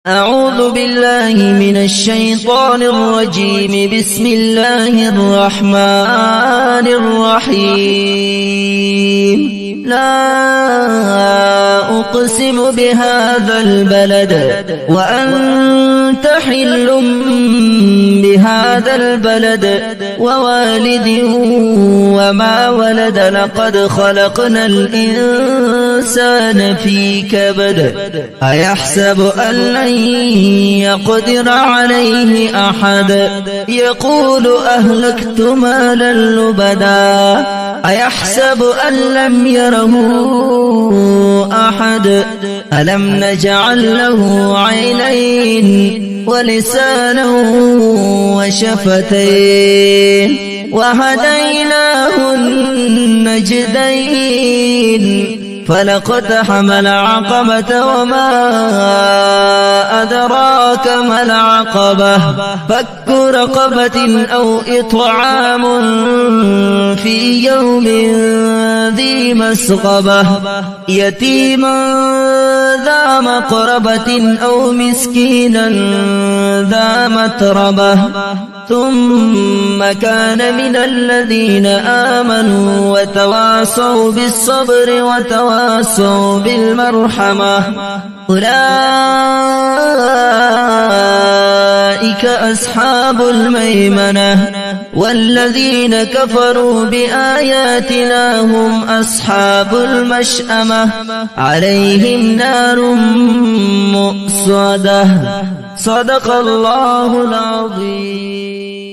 أعوذ بالله من الشيطان الرجيم. بسم الله الرحمن الرحيم. لا أقسم بهذا البلد وأنت حل بهذا البلد ووالد وما ولد. لقد خلقنا الإنسان في كبد. أيحسب أن لن يقدر عليه أحد. يقول أهلكت مالا لبدا. أيحسب أن لم يره أحد. ألم نجعل له عينين ولسانا وشفتين وهديناه النجدين. فلقتحم العقبة وما أدراك ما العقبة. فك رقبة أو إطعام في يوم ذي مسغبة. يتيما ذا مقربة أو مسكينا ذا متربة. ثم كان من الذين آمنوا وتواصوا بالصبر وتواصوا بالمرحمة. أولئك أصحاب الميمنة. والذين كفروا بآياتنا هم أصحاب المشأمة. عليهم نار مؤصدة. صدق الله العظيم.